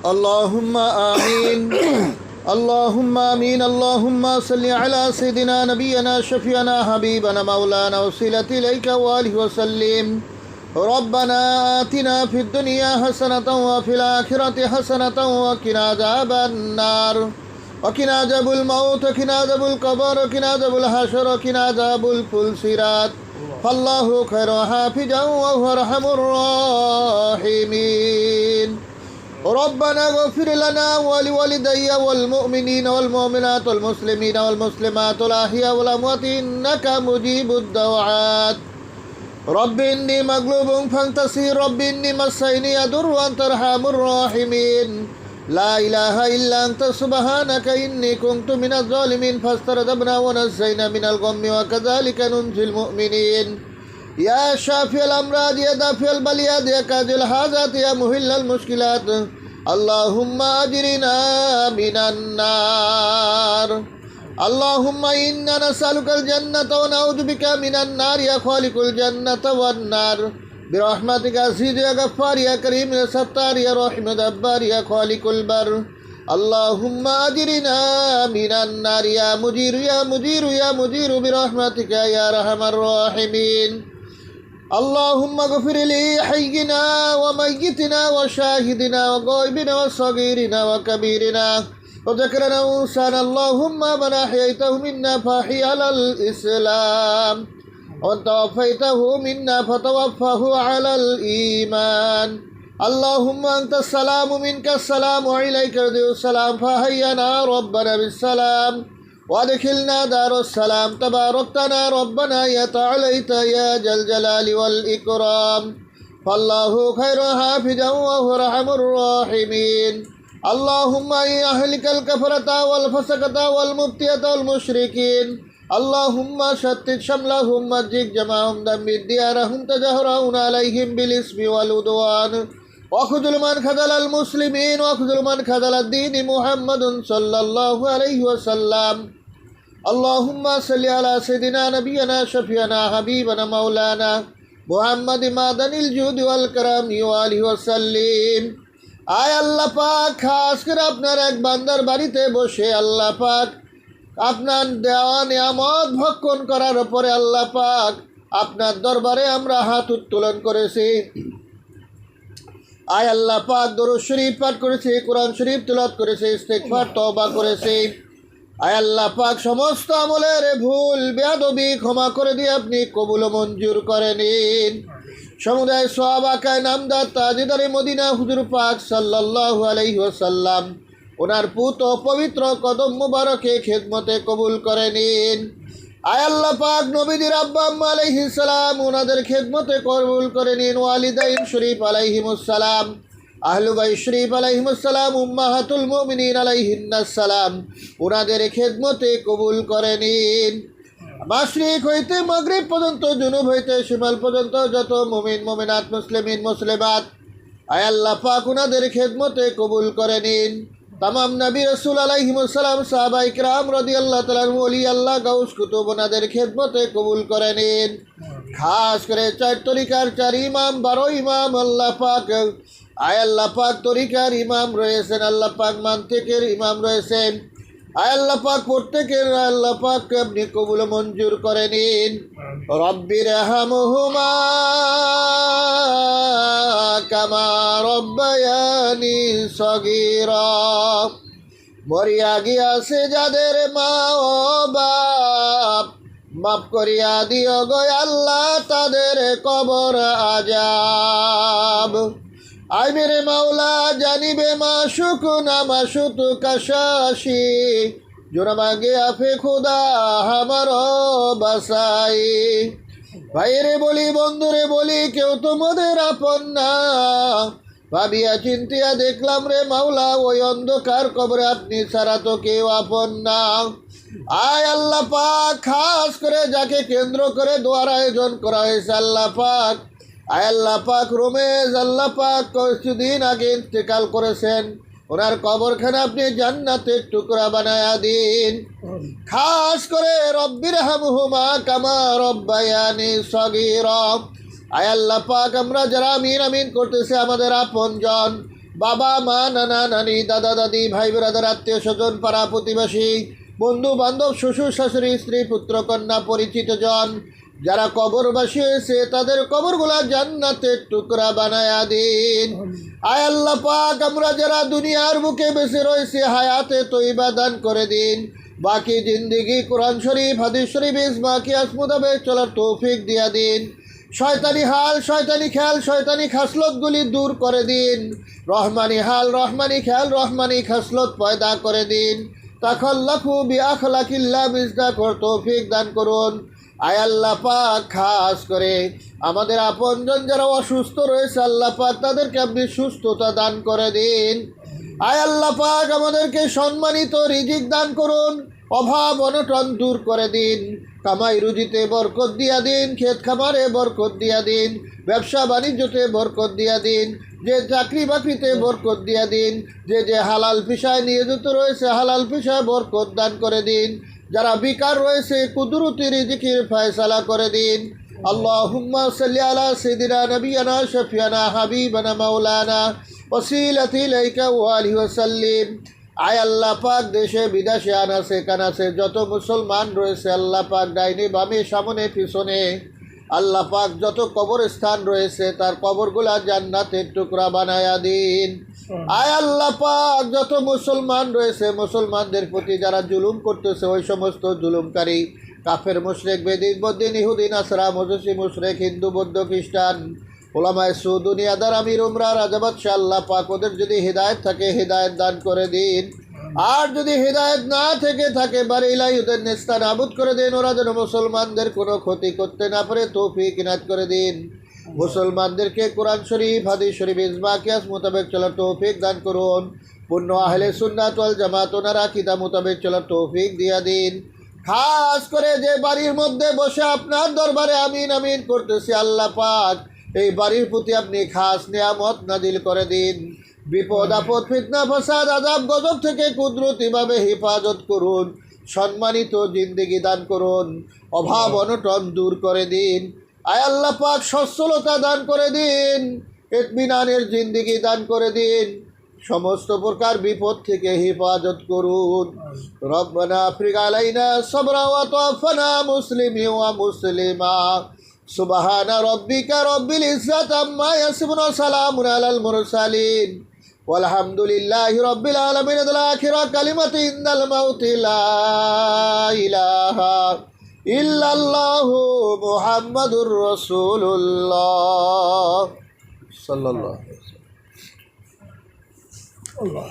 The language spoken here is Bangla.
اللهم آمين اللهم آمين اللهم صل على سيدنا نبينا شفيعنا حبيبنا مولانا وسيلة إليك وآله وسلم ربنا آتنا في الدنيا حسنة وفي الآخرة حسنة وقنا عذاب النار وقنا عذاب الموت وقنا عذاب القبر وقنا عذاب الحشر وقنا عذاب الفلسرات فالله خير حافظا وهو أرحم الراحمين ربنا اغفر لنا ولوالدي والمؤمنين والمؤمنات والمسلمين والمسلمات الأحياء والأموات إنك مجيب الدعوات رب إني مغلوب فانتصر رب إني مسني يضر وأنت أرحم الراحمين لا إله إلا أنت سبحانك إني كنت من الظالمين فاستردبنا ونجينا من الغم وكذلك ننجي المؤمنين يا شافي الأمراض يا دافع البليات يا كاذب الحاجات يا مهل المشكلات اللهم أجرنا من النار اللهم إنا نسألك الجنة ونعوذ بك من النار يا خالق الجنة والنار برحمتك عزيز يا غفار يا كريم يا ستار يا رحيم يا جبار يا خالق البر اللهم أجرنا من النار يا مجير يا مجير يا مجير برحمتك يا أرحم الراحمين اللهم اغفر لي حينا وميتنا وشاهدنا وغائبنا وصغيرنا وكبيرنا وذكرنا وانسانا اللهم من أحييته منا فأحي على الإسلام ومن توفيته منا فتوفه على الإيمان اللهم أنت السلام منك السلام وإليك يرجع السلام فحينا ربنا بالسلام وادخلنا دار السلام تباركتنا ربنا يا تعاليت يا ذا الجلال والإكرام فالله خير حافظا وهو أرحم الراحمين اللهم أهلك الكفرة والفسقة والمبتدعة والمشركين اللهم شتت شملهم مزق جمعهم دمر ديارهم تجهرون عليهم بالإثم والعدوان وخذل من خذل المسلمين وخذل من خذل الدين محمد صلى الله عليه وسلم اللهم صل على سيدنا نبينا شفيعنا حبيبنا مولانا محمد معدن الجود والكرم وآله وسلم আয় আল্লাহ পাক খাস করে আপনার এক বান্দার বাড়িতে বসে আল্লাহ পাক আপনার দেওয়া নিয়ামত ভক্ষণ করার পরে আল্লাহ পাক আপনার দরবারে আমরা হাত উত্তোলন করেছি আয় আল্লাহ পাক দরুদ শরীফ পাঠ করেছি কোরআন শরীফ তেলাওয়াত করেছি ইস্তেগফার তওবা করেছি আয় আল্লাহ পাক সমস্ত আমলের ভুল বেয়াদবি ক্ষমা করে দিয়ে আপনি কবুল ও মঞ্জুর করে নিন সমুদায় সাহাবায়ে নামদার তাজদারে মদিনা হুজুর পাক সাল্লাল্লাহু আলাইহি ওয়াসাল্লাম ওনার পুত ও পবিত্র কদম মুবারকে খেদমতে কবুল করে নিন আয় আল্লাহ পাক নবীদের আব্বা আম্মা আলাইহিস সালাম ওনাদের খেদমতে কবুল করে নিন ওয়ালিদাইন শরীফ আলাইহিমুস সালাম আহলু বাইত শরীফ আলাইহিমুস সালাম উম্মাহাতুল মুমিনিন আলাইহিন্নাস সালাম ওনাদের খেদমতে কবুল করে নিন মাশরিক হইতে মাগরিব পর্যন্ত জুনুব হইতে শিমাল পর্যন্ত যত মুমিন মুমিনাত মুসলিমিন মুসলিমাত আয় আল্লাহ পাক ওনাদের খেদমতে কবুল করে নিন तमाम नबी रसूल अलैहिमुस्सलाम साहबा इकराम রাদিয়াল্লাহু তাআলা ওলি আল্লাহ গাউস কুতুব ওনাদের খেদমতে কবুল করে নিন খাস করে চার তরিকার চার ইমাম 12 ইমাম আল্লাহ পাক আয় আল্লাহ পাক তরিকার ইমাম রয়েছেন আল্লাহ পাক মানতিকের ইমাম রয়েছেন আয় আল্লাহ পাক প্রত্যেকের আল্লাহ পাক আপনি কবুল মঞ্জুর করে নিন রব্বির হামহুমা কামা রব্বায়ানি সগীরা মরিয়া গিয়াছে যাদের মা ও বাপ মাফ করিয়া দিও গো আল্লাহ তাদের কবর আযাব আয় মেরে মাওলা জানিবে মাশুক না মাশুত কাশাশি জোরা মাগে আফে খুদা হামারো বাসাই ভাইরে বলি বন্ধুরে বলি কেউ তোমাদের আপন না ভাবিয়া চিন্তিয়া দেখলাম রে মাওলা ওই অন্ধকার কবরে আপনি ছাড়া তো কেউ আপন না আয় আল্লাহ পাক খাস করে যাকে কেন্দ্র করে দোয়ার আয়োজন করা হয়েছে আল্লাহ পাক আয় আল্লাহ পাক রমেশ আল্লাহ পাক কিছুদিন আগে ইন্তেকাল করেছেন ওনার কবরখানা আপনি জান্নাতের টুকরা বানায়া দিন খাস করে রব্বির হামহুমা কামা রব্বায়ানি সগীরা আয় আল্লাহ পাক আমরা যারা আমিন আমিন করতেছে আমাদের আপনজন বাবা মা নানা নানি দাদা দাদি ভাই ব্রাদার আত্মীয় স্বজন পাড়া প্রতিবেশী বন্ধু বান্ধব শ্বশুর শাশুড়ি স্ত্রী পুত্র কন্যা পরিচিত জন যারা কবরবাসী হয়েছে তাদের কবরগুলা জান্নাতের টুকরা বানায়া দিন। আয় আল্লাহ পাক, আমরা যারা দুনিয়ার বুকে বেঁচে রয়েছে হায়াতে তৈবা দান করে দিন। বাকি জিন্দিগি কোরআন শরীফ হাদিস শরীফ ইজমা কিয়াস মোতাবেক চলার তৌফিক দিয়া দিন। শয়তানি হাল শয়তানি খেয়াল শয়তানি খাসলতগুলি দূর করে দিন। রহমানি হাল রহমানি খেয়াল রহমানি খাসলত পয়দা করে দিন। তাখাল্লাকু বিআখলাকিল্লাহ মিজদাকর তৌফিক দান করুন। আয় আল্লাহ পাক, খাস করে আমাদের আপনজন যারা অসুস্থ রয়েছে আল্লাহ পাক তাদেরকে আপনি সুস্থতা দান করে দিন। আয় আল্লাহ পাক, আমাদেরকে সম্মানিত রিজিক দান করুন। অভাব অনটন দূর করে দিন। কামাই রুজিতে বরকত দিয়া দিন। ক্ষেত খামারে বরকত দিয়া দিন। ব্যবসা বাণিজ্যতে বরকত দিয়া দিন। যে চাকরি বাকরিতে বরকত দিয়া দিন। যে হালাল পেশায় নিয়োজিত রয়েছে হালাল পেশায় বরকত দান করে দিন। যারা বেকার রয়েছে কুদরতি রিজিকের ফয়সালা করে দিন। আল্লাহুম্মা সাল্লি আলা সাইয়্যিদিনা নাবিয়ানা শাফিয়ানা হাবিবানা মাওলানা ওয়াসিলাতি ইলাইকা ওয়া আলিহি ওয়া সাল্লিম। আয় আল্লাহ পাক, দেশে বিদেশে আনাসে কানাসে যত মুসলমান রয়েছে আল্লাহ পাক, ডাইনে বামে সামনে পিছনে আল্লাহ পাক যত কবরস্থান রয়েছে তার কবরগুলা জান্নাতের টুকরা বানায়া দিন। আয় আল্লাহ পাক, যত মুসলমান রয়েছে মুসলমানদের প্রতি যারা জুলুম করতেছে ওই সমস্ত জুলুমকারী কাফের মুশরিক বেদিন বদ্দিন ইহুদি নাসরা মজুসি মুশরিক হিন্দু বৌদ্ধ খ্রিস্টান ওলামায়ে সু দুনিয়াদার আমির উমরা রাজাবাদ শাহ আল্লাহ পাক ওদের যদি হিদায়ত থাকে হিদায়ত দান করে দিন। আর যদি হিদায়ত না থেকে থাকে বারে ইলাহি ওদের নেস্তা নাবুদ করে দিন। ওরা যেন মুসলমানদের কোনো ক্ষতি করতে না পারে তৌফিক ইনায়াত করে দিন। মুসলমানদেরকে কোরআন শরীফ হাদিস শরীফ ইজমা কিয়াস মোতাবেক চলার তৌফিক দান করুন। পূর্ণ আহলে সুন্নাত ওয়াল জামাত ওনারা কিতাব মোতাবেক চলার তৌফিক দিয়া দিন। খাস করে যে বাড়ির মধ্যে বসে আপনার দরবারে আমিন আমিন করতেছি আল্লাহ পাক, এই বাড়ির প্রতি আপনি খাস নিয়ামত নাজিল করে দিন। বিপদ আপদ ফিতনা ফাসাদ আযাব গজব থেকে কুদরতিভাবে হেফাজত করুন। সম্মানিত জিন্দেগি দান করুন। অভাব অনটন দূর করে দিন। আয় আল্লাহ পাক, সচ্ছলতা দান করে দিন। ইতমিনানের জিন্দেগি দান করে দিন। সমস্ত প্রকার বিপদ থেকে হেফাজত করুন। রব্বানা আফরিগ আলাইনা সাবরা ওয়া তাওফানা মুসলিমিন ওয়া মুসলিমা। সুবহানা রাব্বিকা রাব্বিল ইজ্জাতি আম্মা ইয়াসিফুন ওয়া সালামুন আলাল মুরসালিন ওয়ালহামদুলিল্লাহি রাব্বিল আলামিন। আখিরা কালিমাতি ইন্দাল মাউতি লা ইলাহা ইল্লাল্লাহু মুহাম্মাদুর রাসূলুল্লাহ সাল্লাল্লাহু আলাইহি ওয়াসাল্লাম। আল্লাহ।